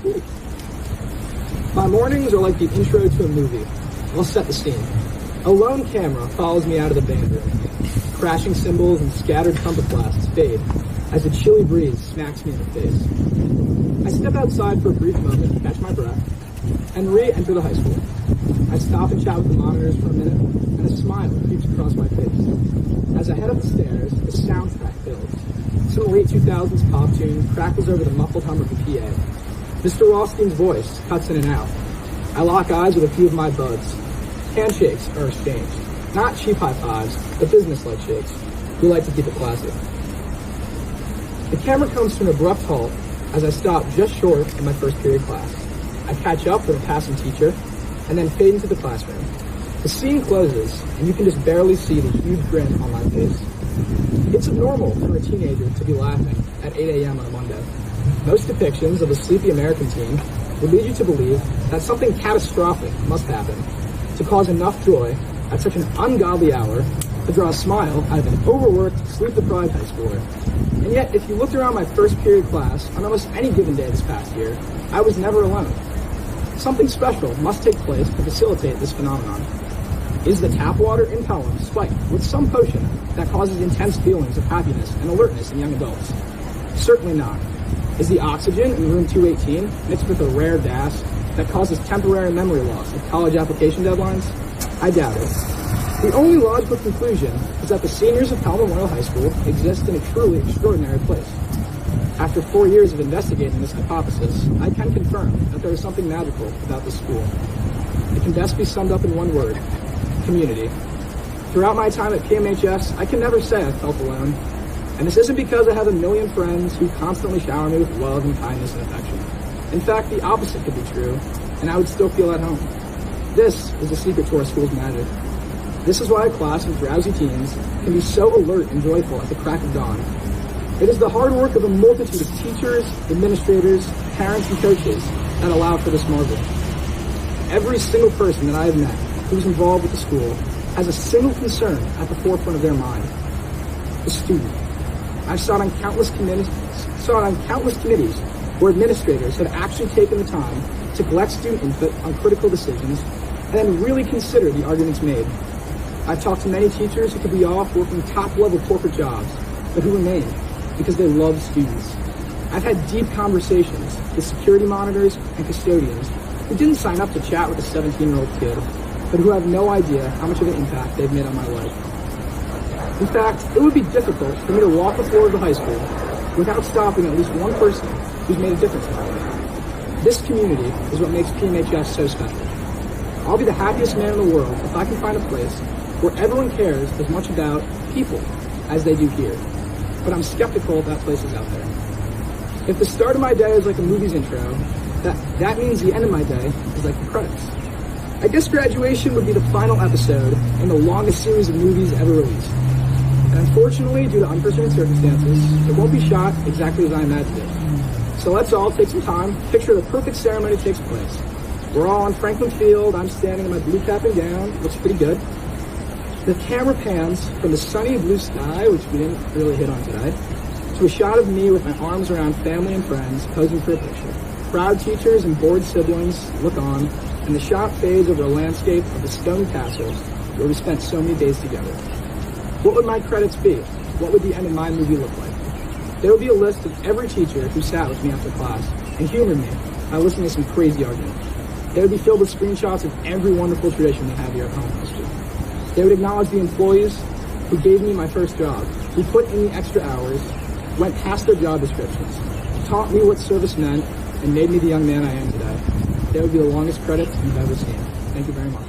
school. My mornings are like the intro to a movie. I'll set the scene. A lone camera follows me out of the band room. Crashing cymbals and scattered trumpet blasts fade as a chilly breeze smacks me in the face. I step outside for a brief moment to catch my breath and re-enter the high school. I stop and chat with the monitors for a minute, and a smile creeps across my face. As I head up the stairs, the soundtrack builds. Some late 2000s pop tune crackles over the muffled hum of the PA. Mr. Rothstein's voice cuts in and out. I lock eyes with a few of my buds. Handshakes are exchanged. Not cheap high fives, but business-like shakes. We like to keep it classy. The camera comes to an abrupt halt as I stop just short of my first period class. I catch up with a passing teacher, and then fade into the classroom. The scene closes, and you can just barely see the huge grin on my face. It's abnormal for a teenager to be laughing at 8 a.m. on a Monday. Most depictions of a sleepy American teen would lead you to believe that something catastrophic must happen to cause enough joy at such an ungodly hour to draw a smile out of an overworked, sleep-deprived high schooler. And yet, if you looked around my first period class on almost any given day this past year, I was never alone. Something special must take place to facilitate this phenomenon. Is the tap water in Pelham spiked with some potion that causes intense feelings of happiness and alertness in young adults? Certainly not. Is the oxygen in room 218 mixed with a rare gas that causes temporary memory loss at college application deadlines? I doubt it. The only logical conclusion is that the seniors of Pelham Memorial High School exist in a truly extraordinary place. After 4 years of investigating this hypothesis, I can confirm that there is something magical about this school. It can best be summed up in one word: community. Throughout my time at PMHS, I can never say I felt alone. And this isn't because I have a million friends who constantly shower me with love and kindness and affection. In fact, the opposite could be true, and I would still feel at home. This is the secret to our school's magic. This is why a class of drowsy teens can be so alert and joyful at the crack of dawn. It is the hard work of a multitude of teachers, administrators, parents, and coaches that allow for this marvel. Every single person that I have met who is involved with the school has a single concern at the forefront of their mind: the student. I've sat on countless committees where administrators have actually taken the time to collect student input on critical decisions and then really consider the arguments made. I've talked to many teachers who could be off working top-level corporate jobs, but who remain because they love students. I've had deep conversations with security monitors and custodians who didn't sign up to chat with a 17-year-old kid, but who have no idea how much of an impact they've made on my life. In fact, it would be difficult for me to walk the floor of the high school without stopping at least one person who's made a difference in my life. This community is what makes PMHS so special. I'll be the happiest man in the world if I can find a place where everyone cares as much about people as they do here. But I'm skeptical of that places out there. If the start of my day is like a movie's intro, that means the end of my day is like the credits. I guess graduation would be the final episode in the longest series of movies ever released. And unfortunately, due to unforeseen circumstances, it won't be shot exactly as I imagined it. So let's all take some time, picture the perfect ceremony takes place. We're all on Franklin Field, I'm standing in my blue cap and gown, looks pretty good. The camera pans from the sunny blue sky, which we didn't really hit on today, to a shot of me with my arms around family and friends posing for a picture. Proud teachers and bored siblings look on, and the shot fades over a landscape of the stone castle where we spent so many days together. What would my credits be? What would the end of my movie look like? There would be a list of every teacher who sat with me after class and humored me by listening to some crazy argument. They would be filled with screenshots of every wonderful tradition we have here at Home History. They would acknowledge the employees who gave me my first job, who put in the extra hours, went past their job descriptions, taught me what service meant, and made me the young man I am today. They would be the longest credits you've ever seen. Thank you very much.